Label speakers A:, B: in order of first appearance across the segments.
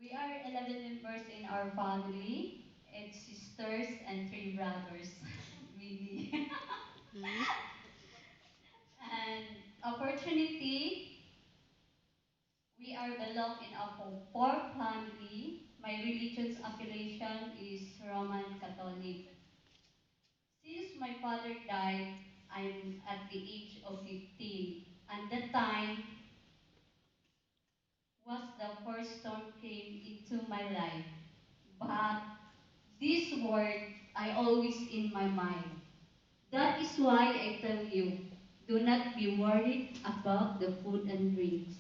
A: We are 11 members in our family. It's sisters and 3 brothers. Really.
B: Hmm?
A: And opportunity, we are belong in a poor family. My religion's affiliation is Roman Catholic. Since my father died, I'm at the age of 15. And that time was the first storm came into my life. But this word I always in my mind. That is why I tell you, do not be worried about the food and drinks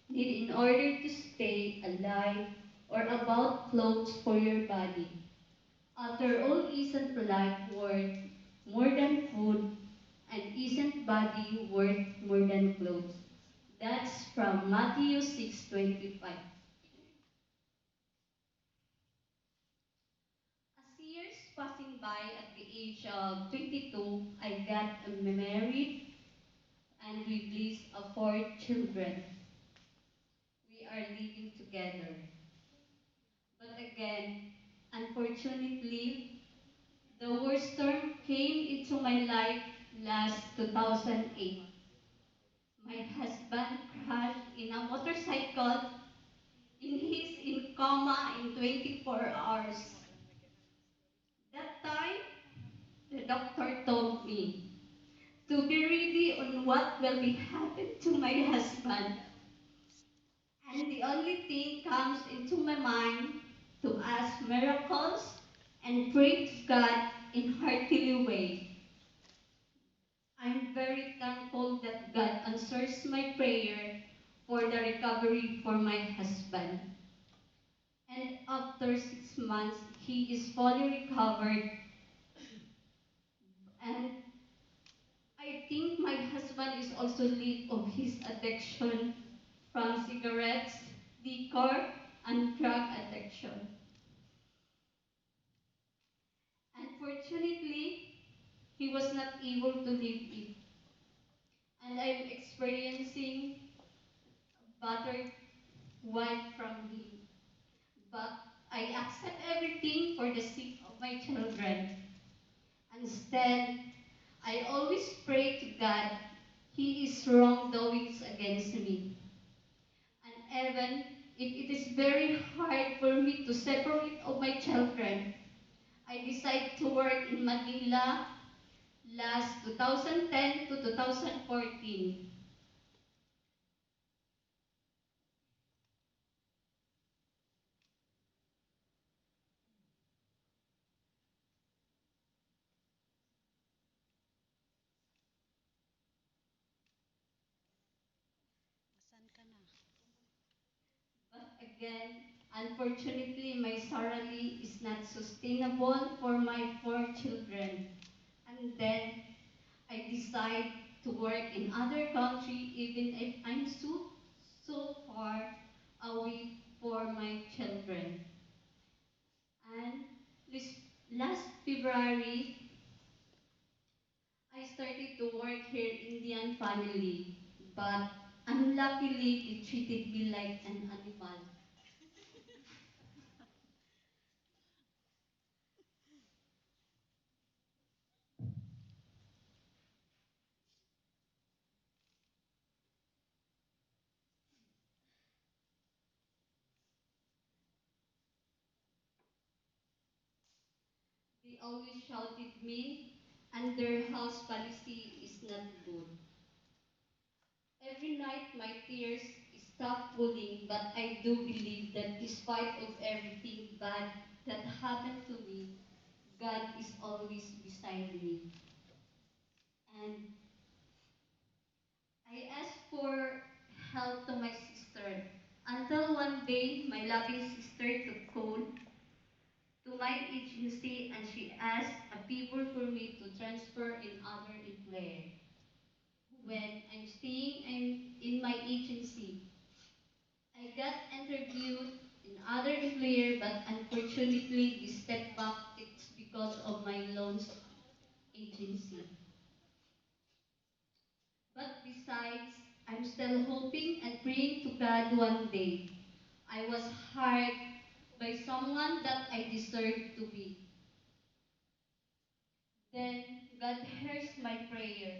A: need in order to stay alive or about clothes for your body. After all, isn't life worth more than food and isn't body worth more than clothes? That's from Matthew 6:25. As years passing by at the age of 22, I got married and we blessed 4 children. We are living together. But again, unfortunately, the worst storm came into my life last 2008. My husband crashed in a motorcycle in his in coma in 24 hours. That time, the doctor told me to be ready on what will be happen to my husband. And the only thing comes into my mind to ask miracles and pray to God in heartily way. I'm very thankful that God answers my prayer for the recovery for my husband. And after 6 months, he is fully recovered. And I think my husband is also rid of his addiction from cigarettes, liquor, and drug addiction. Unfortunately, he was not able to leave it. And I'm experiencing battered wife from him. But I accept everything for the sake of my children. Instead, I always pray to God, He is wrongdoings against me. And even if it is very hard for me to separate of my children, I decide to work in Manila last 2010 to 2014.
B: Asan ka na?
A: But again, unfortunately, my salary is not sustainable for my 4 children. And then I decide to work in other country even if I'm so far away for my children. And this last February, I started to work here in Indian family, but unluckily they treated me like an animal. They always shouted me, and their house policy is not good. Every night my tears stop falling, but I do believe that despite of everything bad that happened to me, God is always beside me. And I asked for help to my sister until one day my loving sister took call to my agency and she asked a people for me to transfer in other employer. When I'm staying in my agency, I got interviewed in other employer, but unfortunately, this step back it's because of my loans agency. But besides, I'm still hoping and praying to God one day. I was hard by someone that I deserve to be. Then God hears my prayer.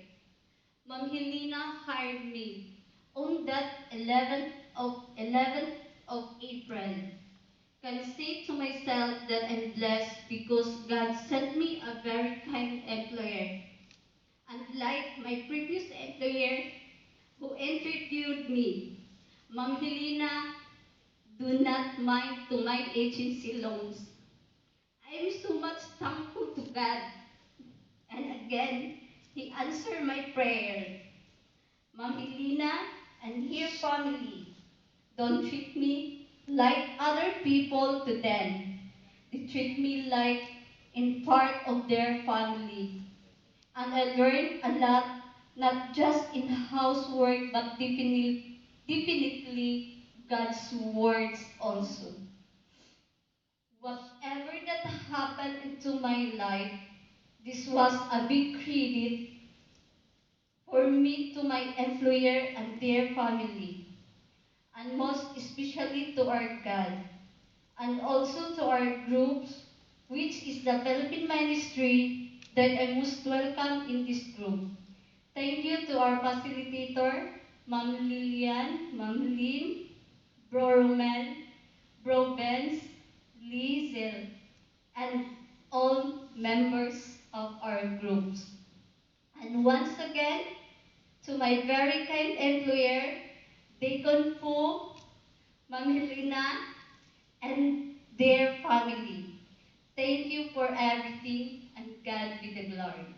A: Ma'am Helena hired me on that 11th of April. Can say to myself that I'm blessed because God sent me a very kind employer. Unlike my previous employer who interviewed me, Ma'am Helena do not mind to my agency loans. I am so much thankful to God. And again, He answered my prayer. Ma'am Helena and her family don't treat me like other people to them. They treat me like in part of their family. And I learned a lot, not just in housework, but definitely God's words also. Whatever that happened into my life, this was a big credit for me to my employer and their family, and most especially to our God, and also to our groups, which is the Philippine ministry that I most welcome in this group. Thank you to our facilitator, Ma'am Lilian, Ma'am Lynn, Bro Romel, Bro Benz, Lizel, and all members of our groups. And once again, to my very kind employer, Deacon Fu, Ma'am Helena, and their family. Thank you for everything, and God be the glory.